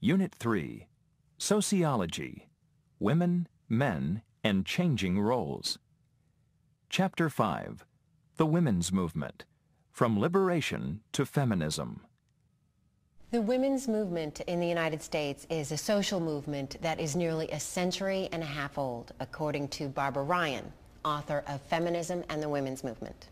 Unit 3, Sociology, Women, Men, and Changing Roles. Chapter 5, The Women's Movement, From Liberation to Feminism. The women's movement in the United States is a social movement that is nearly a century and a half old, according to Barbara Ryan, author of Feminism and the Women's Movement.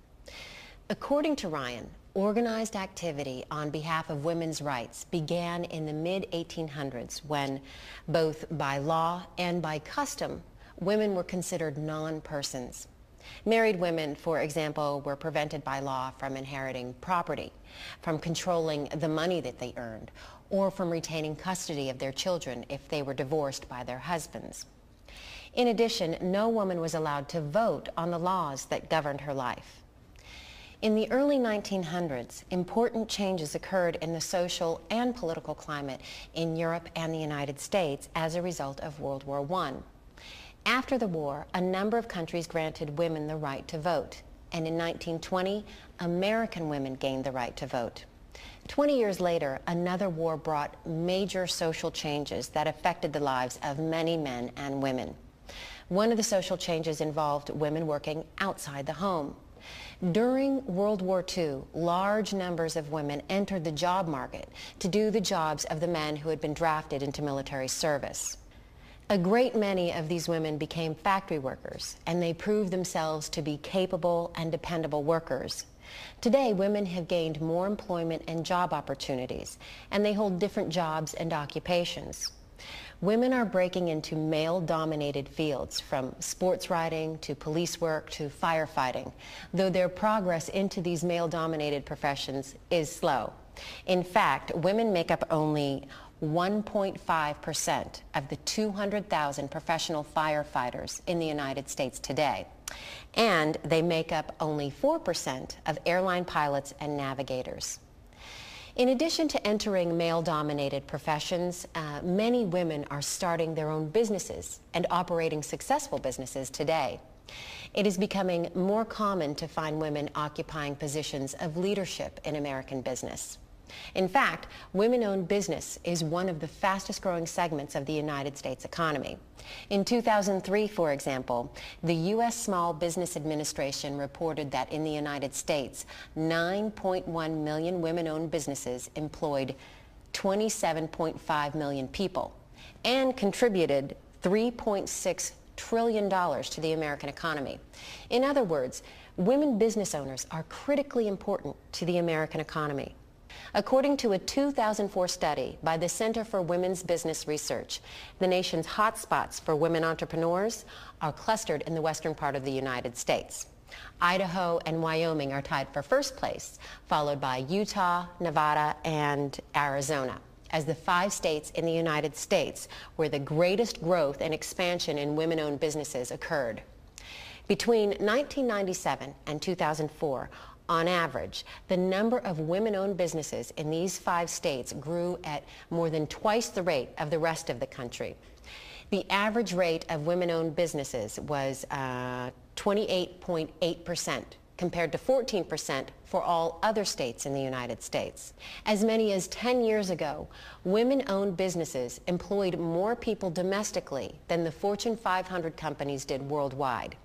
According to Ryan, organized activity on behalf of women's rights began in the mid-1800s when, both by law and by custom, women were considered non-persons. Married women, for example, were prevented by law from inheriting property, from controlling the money that they earned, or from retaining custody of their children if they were divorced by their husbands. In addition, no woman was allowed to vote on the laws that governed her life. In the early 1900s, important changes occurred in the social and political climate in Europe and the United States as a result of World War I. After the war, a number of countries granted women the right to vote, and in 1920, American women gained the right to vote. 20 years later, another war brought major social changes that affected the lives of many men and women. One of the social changes involved women working outside the home. During World War II, large numbers of women entered the job market to do the jobs of the men who had been drafted into military service. A great many of these women became factory workers, and they proved themselves to be capable and dependable workers. Today, women have gained more employment and job opportunities, and they hold different jobs and occupations. Women are breaking into male-dominated fields, from sports writing to police work to firefighting, though their progress into these male-dominated professions is slow. In fact, women make up only 1.5% of the 200,000 professional firefighters in the United States today, and they make up only 4% of airline pilots and navigators. In addition to entering male-dominated professions, many women are starting their own businesses and operating successful businesses today. It is becoming more common to find women occupying positions of leadership in American business. In fact, women-owned business is one of the fastest-growing segments of the United States economy. In 2003, for example, the U.S. Small Business Administration reported that in the United States, 9.1 million women-owned businesses employed 27.5 million people and contributed $3.6 trillion to the American economy. In other words, women business owners are critically important to the American economy. According to a 2004 study by the Center for Women's Business Research, the nation's hotspots for women entrepreneurs are clustered in the western part of the United States. Idaho and Wyoming are tied for first place, followed by Utah, Nevada, and Arizona, as the 5 states in the United States where the greatest growth and expansion in women-owned businesses occurred. Between 1997 and 2004, on average, the number of women-owned businesses in these 5 states grew at more than twice the rate of the rest of the country. The average rate of women-owned businesses was 28.8%, compared to 14% for all other states in the United States. As many as 10 years ago, women-owned businesses employed more people domestically than the Fortune 500 companies did worldwide.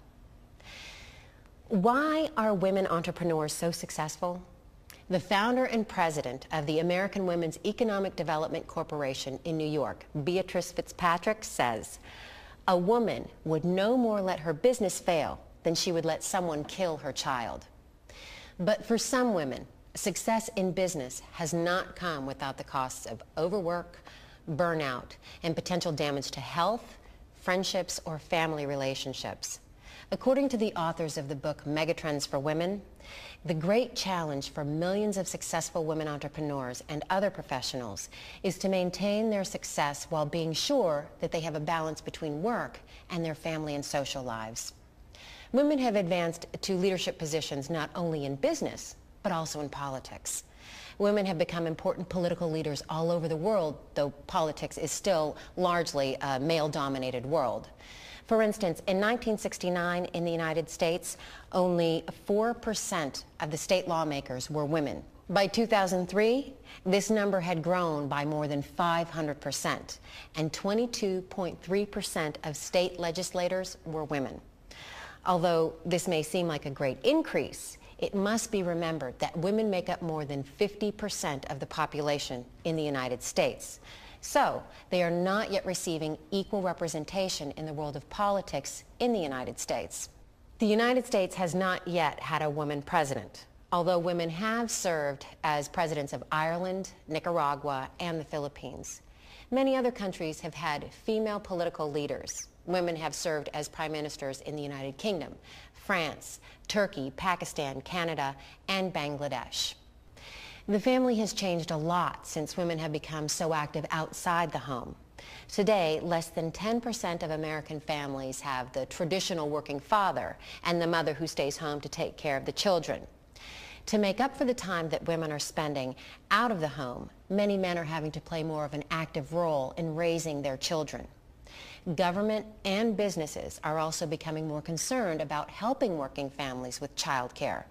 Why are women entrepreneurs so successful? The founder and president of the American Women's Economic Development Corporation in New York, Beatrice Fitzpatrick, says, "A woman would no more let her business fail than she would let someone kill her child." But for some women, success in business has not come without the costs of overwork, burnout, and potential damage to health, friendships, or family relationships. According to the authors of the book Megatrends for Women, the great challenge for millions of successful women entrepreneurs and other professionals is to maintain their success while being sure that they have a balance between work and their family and social lives. Women have advanced to leadership positions not only in business, but also in politics. Women have become important political leaders all over the world, though politics is still largely a male-dominated world. For instance, in 1969 in the United States, only 4% of the state lawmakers were women. By 2003, this number had grown by more than 500%, and 22.3% of state legislators were women. Although this may seem like a great increase, it must be remembered that women make up more than 50% of the population in the United States. So they are not yet receiving equal representation in the world of politics in the United States. The United States has not yet had a woman president, although women have served as presidents of Ireland, Nicaragua, and the Philippines. Many other countries have had female political leaders. Women have served as prime ministers in the United Kingdom, France, Turkey, Pakistan, Canada, and Bangladesh. The family has changed a lot since women have become so active outside the home. Today, less than 10% of American families have the traditional working father and the mother who stays home to take care of the children. To make up for the time that women are spending out of the home, many men are having to play more of an active role in raising their children. Government and businesses are also becoming more concerned about helping working families with child care.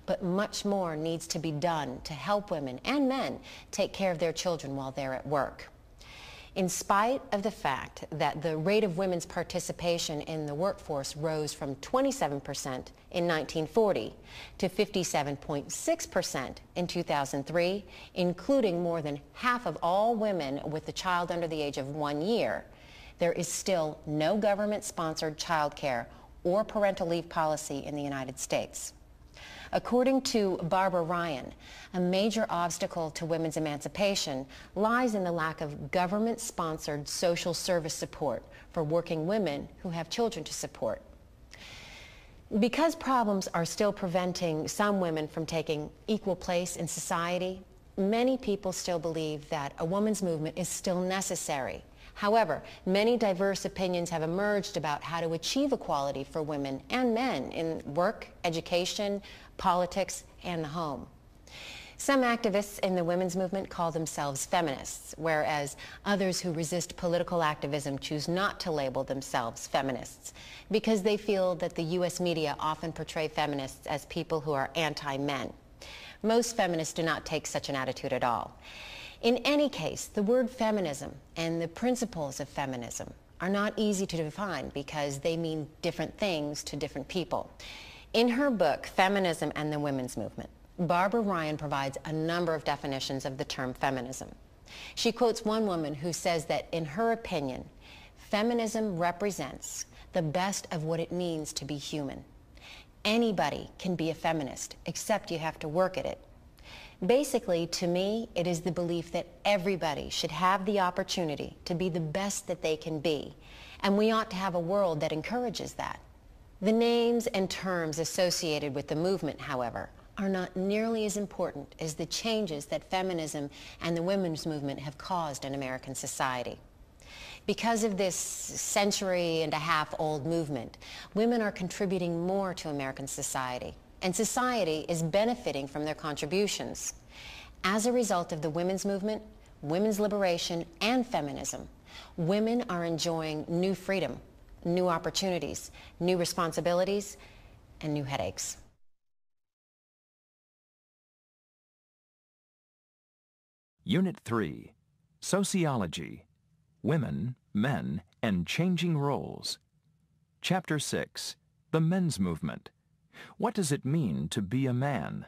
But much more needs to be done to help women and men take care of their children while they're at work. In spite of the fact that the rate of women's participation in the workforce rose from 27% in 1940 to 57.6% in 2003, including more than half of all women with a child under the age of 1 year, there is still no government-sponsored child care or parental leave policy in the United States. According to Barbara Ryan, a major obstacle to women's emancipation lies in the lack of government-sponsored social service support for working women who have children to support. Because problems are still preventing some women from taking equal place in society, many people still believe that a women's movement is still necessary. However, many diverse opinions have emerged about how to achieve equality for women and men in work, education, politics, and the home. Some activists in the women's movement call themselves feminists, whereas others who resist political activism choose not to label themselves feminists because they feel that the U.S. media often portray feminists as people who are anti-men. Most feminists do not take such an attitude at all. In any case, the word feminism and the principles of feminism are not easy to define because they mean different things to different people. In her book, Feminism and the Women's Movement, Barbara Ryan provides a number of definitions of the term feminism. She quotes one woman who says that, in her opinion, feminism represents the best of what it means to be human. Anybody can be a feminist, except you have to work at it. Basically, to me, it is the belief that everybody should have the opportunity to be the best that they can be, and we ought to have a world that encourages that. The names and terms associated with the movement, however, are not nearly as important as the changes that feminism and the women's movement have caused in American society. Because of this century-and-a-half-old movement, women are contributing more to American society, and society is benefiting from their contributions. As a result of the women's movement, women's liberation, and feminism, women are enjoying new freedom, new opportunities, new responsibilities, and new headaches. Unit 3, Sociology, Women, Men, and Changing Roles. Chapter 6, The Men's Movement. What does it mean to be a man?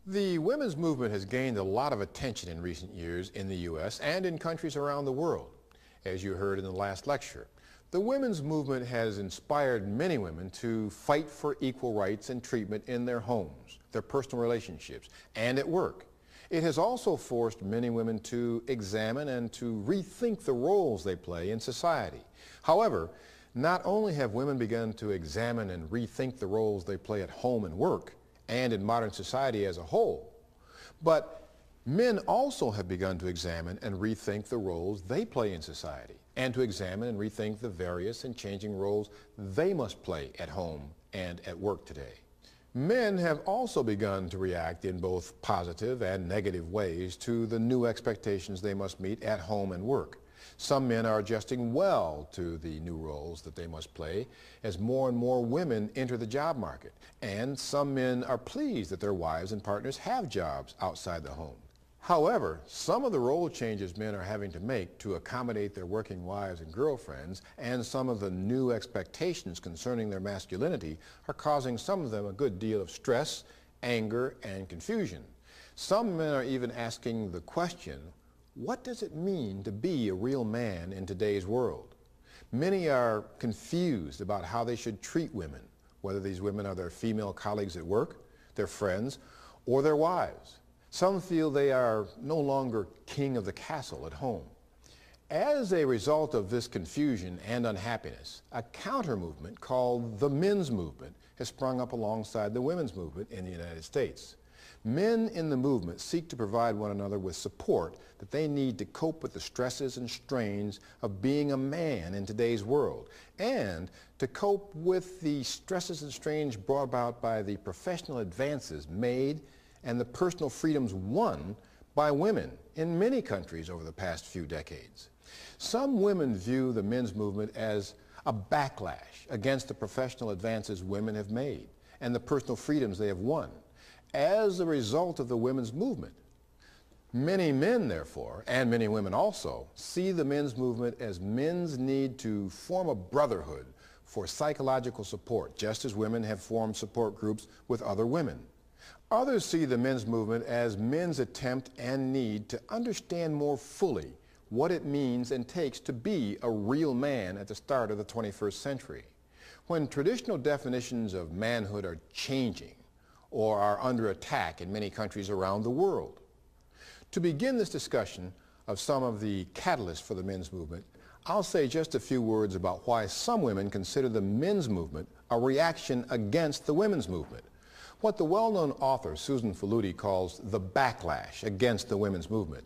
The women's movement has gained a lot of attention in recent years in the U.S. and in countries around the world. As you heard in the last lecture, the women's movement has inspired many women to fight for equal rights and treatment in their homes, their personal relationships, and at work. It has also forced many women to examine and to rethink the roles they play in society. However, not only have women begun to examine and rethink the roles they play at home and work, and in modern society as a whole, but men also have begun to examine and rethink the roles they play in society, and to examine and rethink the various and changing roles they must play at home and at work today. Men have also begun to react in both positive and negative ways to the new expectations they must meet at home and work. Some men are adjusting well to the new roles that they must play as more and more women enter the job market. And some men are pleased that their wives and partners have jobs outside the home. However, some of the role changes men are having to make to accommodate their working wives and girlfriends and some of the new expectations concerning their masculinity are causing some of them a good deal of stress, anger, and confusion. Some men are even asking the question, what does it mean to be a real man in today's world? Many are confused about how they should treat women, whether these women are their female colleagues at work, their friends, or their wives. Some feel they are no longer king of the castle at home. As a result of this confusion and unhappiness, a counter-movement called the men's movement has sprung up alongside the women's movement in the United States. Men in the movement seek to provide one another with support that they need to cope with the stresses and strains of being a man in today's world, and to cope with the stresses and strains brought about by the professional advances made and the personal freedoms won by women in many countries over the past few decades. Some women view the men's movement as a backlash against the professional advances women have made and the personal freedoms they have won as a result of the women's movement. Many men, therefore, and many women also, see the men's movement as men's need to form a brotherhood for psychological support, just as women have formed support groups with other women. Others see the men's movement as men's attempt and need to understand more fully what it means and takes to be a real man at the start of the 21st century. When traditional definitions of manhood are changing or are under attack in many countries around the world. To begin this discussion of some of the catalysts for the men's movement, I'll say just a few words about why some women consider the men's movement a reaction against the women's movement, what the well-known author Susan Faludi calls the backlash against the women's movement.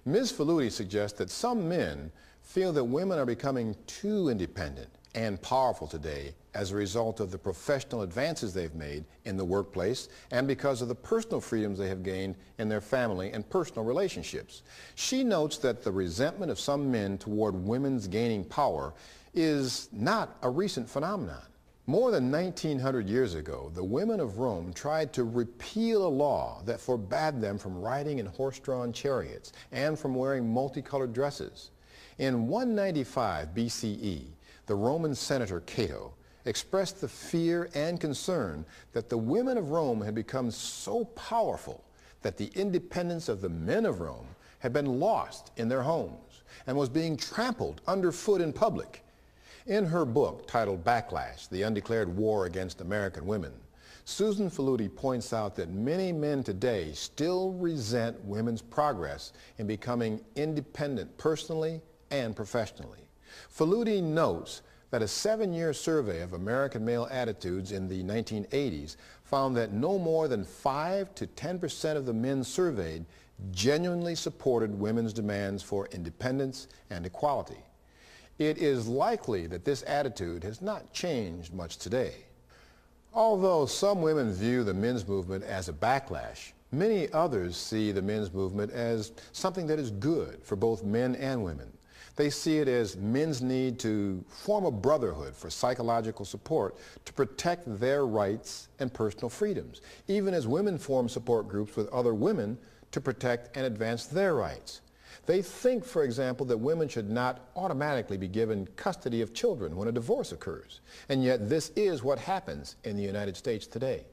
Ms. Faludi suggests that some men feel that women are becoming too independent and powerful today as a result of the professional advances they've made in the workplace and because of the personal freedoms they have gained in their family and personal relationships. She notes that the resentment of some men toward women's gaining power is not a recent phenomenon. More than 1900 years ago, the women of Rome tried to repeal a law that forbade them from riding in horse-drawn chariots and from wearing multicolored dresses. In 195 BCE, the Roman senator Cato expressed the fear and concern that the women of Rome had become so powerful that the independence of the men of Rome had been lost in their homes and was being trampled underfoot in public. In her book titled Backlash, The Undeclared War Against American Women, Susan Faludi points out that many men today still resent women's progress in becoming independent personally and professionally. Faludi notes that a 7-year survey of American male attitudes in the 1980s found that no more than 5 to 10% of the men surveyed genuinely supported women's demands for independence and equality. It is likely that this attitude has not changed much today. Although some women view the men's movement as a backlash, many others see the men's movement as something that is good for both men and women. They see it as men's need to form a brotherhood for psychological support to protect their rights and personal freedoms, even as women form support groups with other women to protect and advance their rights. They think, for example, that women should not automatically be given custody of children when a divorce occurs, and yet this is what happens in the United States today.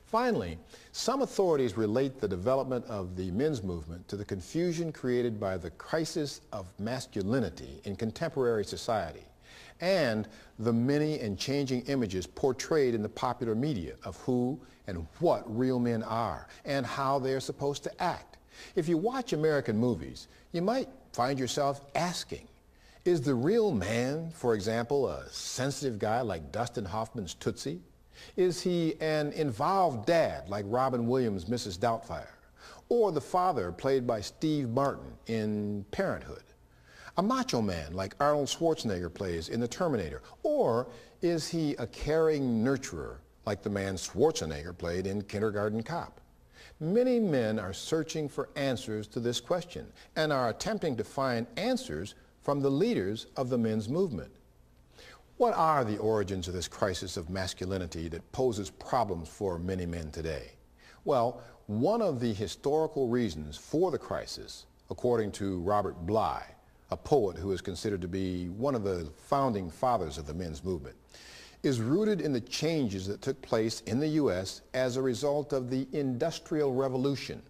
Finally, some authorities relate the development of the men's movement to the confusion created by the crisis of masculinity in contemporary society and the many and changing images portrayed in the popular media of who and what real men are and how they are supposed to act. If you watch American movies, you might find yourself asking, is the real man, for example, a sensitive guy like Dustin Hoffman's Tootsie? Is he an involved dad like Robin Williams' Mrs. Doubtfire? Or the father played by Steve Martin in Parenthood? A macho man like Arnold Schwarzenegger plays in The Terminator? Or is he a caring nurturer like the man Schwarzenegger played in Kindergarten Cop? Many men are searching for answers to this question and are attempting to find answers from the leaders of the men's movement. What are the origins of this crisis of masculinity that poses problems for many men today? Well, one of the historical reasons for the crisis, according to Robert Bly, a poet who is considered to be one of the founding fathers of the men's movement, is rooted in the changes that took place in the U.S. as a result of the Industrial Revolution,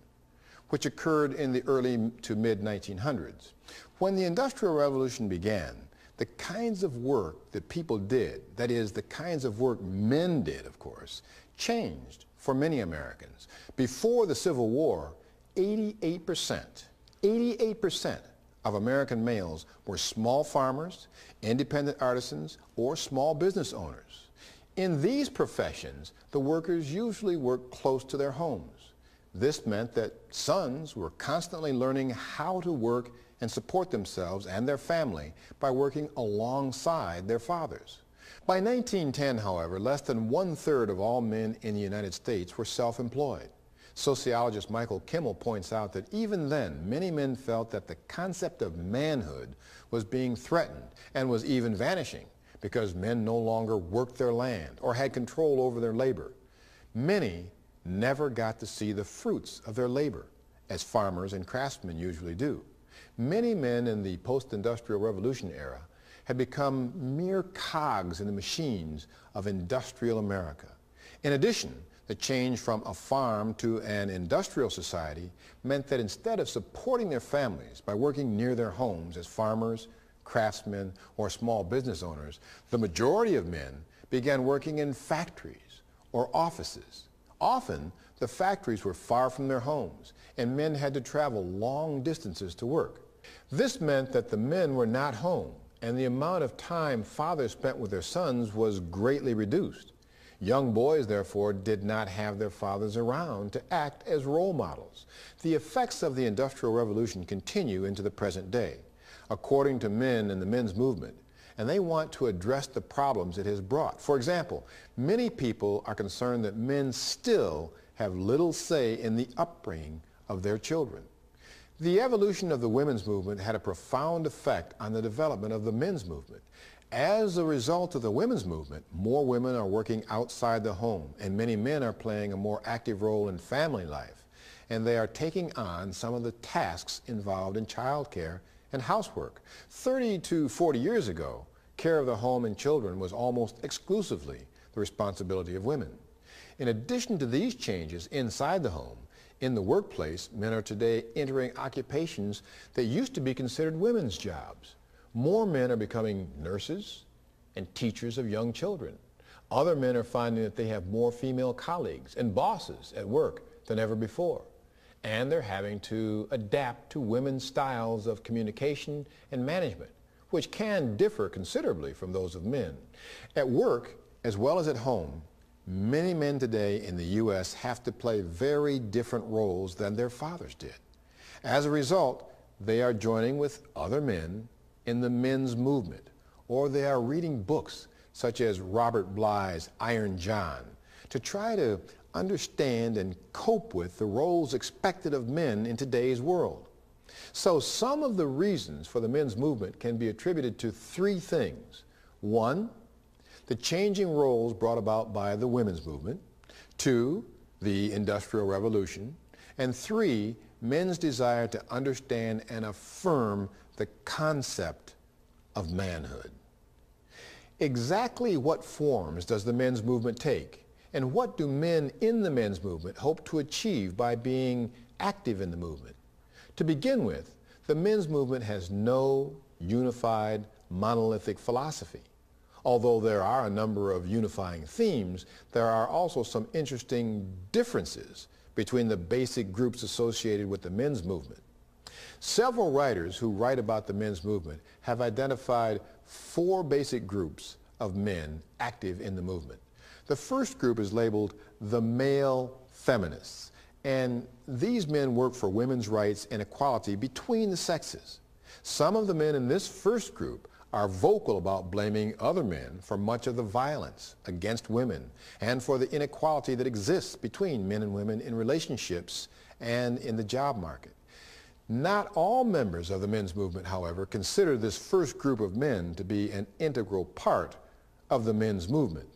which occurred in the early to mid-1900s. When the Industrial Revolution began, the kinds of work that people did, that is, the kinds of work men did, of course, changed for many Americans. Before the Civil War, 88% of American males were small farmers, independent artisans, or small business owners. In these professions, the workers usually worked close to their homes. This meant that sons were constantly learning how to work and support themselves and their family by working alongside their fathers. By 1910, however, less than 1/3 of all men in the United States were self-employed. Sociologist Michael Kimmel points out that even then, many men felt that the concept of manhood was being threatened and was even vanishing because men no longer worked their land or had control over their labor. Many never got to see the fruits of their labor, as farmers and craftsmen usually do. Many men in the post-industrial revolution era had become mere cogs in the machines of industrial America. In addition, the change from a farm to an industrial society meant that instead of supporting their families by working near their homes as farmers, craftsmen, or small business owners, the majority of men began working in factories or offices. Often, the factories were far from their homes, and men had to travel long distances to work. This meant that the men were not home, and the amount of time fathers spent with their sons was greatly reduced. Young boys, therefore, did not have their fathers around to act as role models. The effects of the Industrial Revolution continue into the present day, according to men in the men's movement, and they want to address the problems it has brought. For example, many people are concerned that men still have little say in the upbringing of their children. The evolution of the women's movement had a profound effect on the development of the men's movement. As a result of the women's movement, more women are working outside the home, and many men are playing a more active role in family life, and they are taking on some of the tasks involved in childcare and housework. 30 to 40 years ago, care of the home and children was almost exclusively the responsibility of women. In addition to these changes inside the home, in the workplace, men are today entering occupations that used to be considered women's jobs. More men are becoming nurses and teachers of young children. Other men are finding that they have more female colleagues and bosses at work than ever before. And they're having to adapt to women's styles of communication and management, which can differ considerably from those of men. At work, as well as at home, many men today in the U.S. have to play very different roles than their fathers did. As a result, they are joining with other men in the men's movement, or they are reading books such as Robert Bly's Iron John to try to understand and cope with the roles expected of men in today's world. So some of the reasons for the men's movement can be attributed to three things. One, the changing roles brought about by the women's movement. Two, the Industrial Revolution. And three, men's desire to understand and affirm the concept of manhood. Exactly what forms does the men's movement take, and what do men in the men's movement hope to achieve by being active in the movement? To begin with, the men's movement has no unified, monolithic philosophy. Although there are a number of unifying themes, there are also some interesting differences between the basic groups associated with the men's movement. Several writers who write about the men's movement have identified four basic groups of men active in the movement. The first group is labeled the male feminists, and these men work for women's rights and equality between the sexes. Some of the men in this first group are vocal about blaming other men for much of the violence against women and for the inequality that exists between men and women in relationships and in the job market. Not all members of the men's movement, however, consider this first group of men to be an integral part of the men's movement.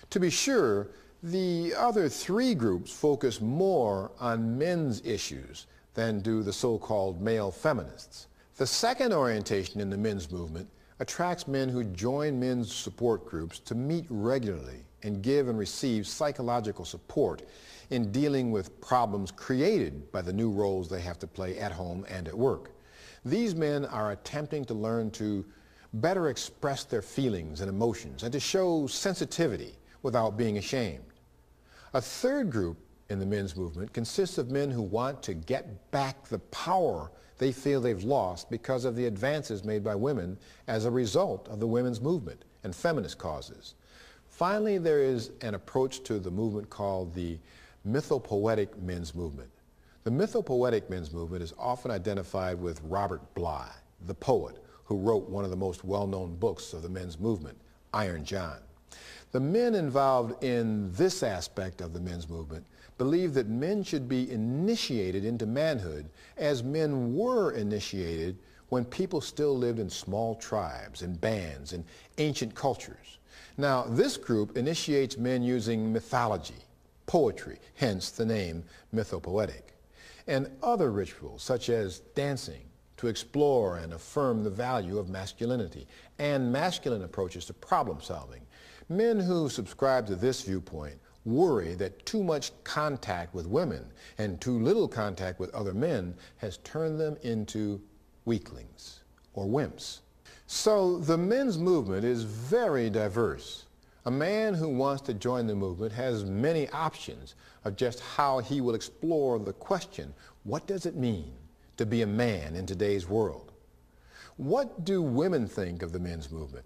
To be sure, the other three groups focus more on men's issues than do the so-called male feminists. The second orientation in the men's movement attracts men who join men's support groups to meet regularly and give and receive psychological support in dealing with problems created by the new roles they have to play at home and at work. These men are attempting to learn to better express their feelings and emotions and to show sensitivity without being ashamed. A third group in the men's movement consists of men who want to get back the power they feel they've lost because of the advances made by women as a result of the women's movement and feminist causes. Finally, there is an approach to the movement called the mythopoetic men's movement. The mythopoetic men's movement is often identified with Robert Bly, the poet who wrote one of the most well-known books of the men's movement, Iron John. The men involved in this aspect of the men's movement believe that men should be initiated into manhood as men were initiated when people still lived in small tribes and bands and ancient cultures. Now, this group initiates men using mythology, poetry, hence the name mythopoetic, and other rituals such as dancing to explore and affirm the value of masculinity and masculine approaches to problem solving. Men who subscribe to this viewpoint worry that too much contact with women and too little contact with other men has turned them into weaklings or wimps. So the men's movement is very diverse. A man who wants to join the movement has many options of just how he will explore the question, what does it mean to be a man in today's world? What do women think of the men's movement?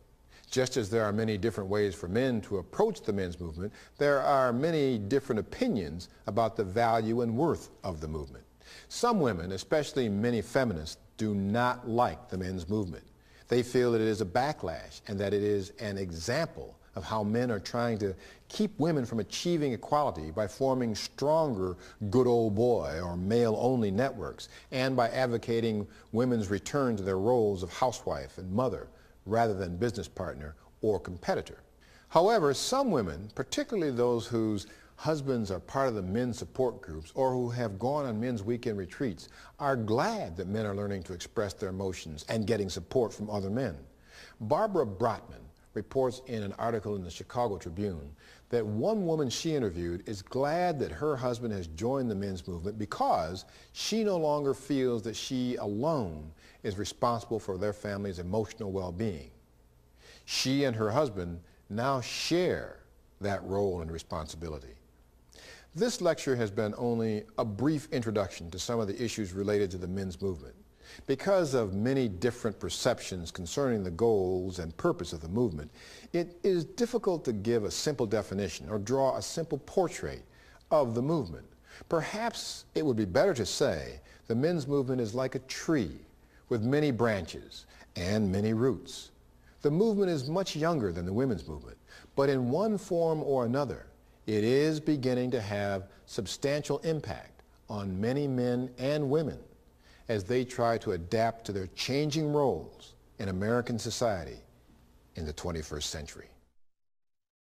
Just as there are many different ways for men to approach the men's movement, there are many different opinions about the value and worth of the movement. Some women, especially many feminists, do not like the men's movement. They feel that it is a backlash and that it is an example of how men are trying to keep women from achieving equality by forming stronger good old boy or male-only networks and by advocating women's return to their roles of housewife and mother rather than business partner or competitor. However, some women, particularly those whose husbands are part of the men's support groups or who have gone on men's weekend retreats, are glad that men are learning to express their emotions and getting support from other men. Barbara Brotman reports in an article in the Chicago Tribune that one woman she interviewed is glad that her husband has joined the men's movement because she no longer feels that she alone is responsible for their family's emotional well-being. She and her husband now share that role and responsibility. This lecture has been only a brief introduction to some of the issues related to the men's movement. Because of many different perceptions concerning the goals and purpose of the movement, it is difficult to give a simple definition or draw a simple portrait of the movement. Perhaps it would be better to say the men's movement is like a tree with many branches and many roots. The movement is much younger than the women's movement, but in one form or another, it is beginning to have substantial impact on many men and women as they try to adapt to their changing roles in American society in the 21st century.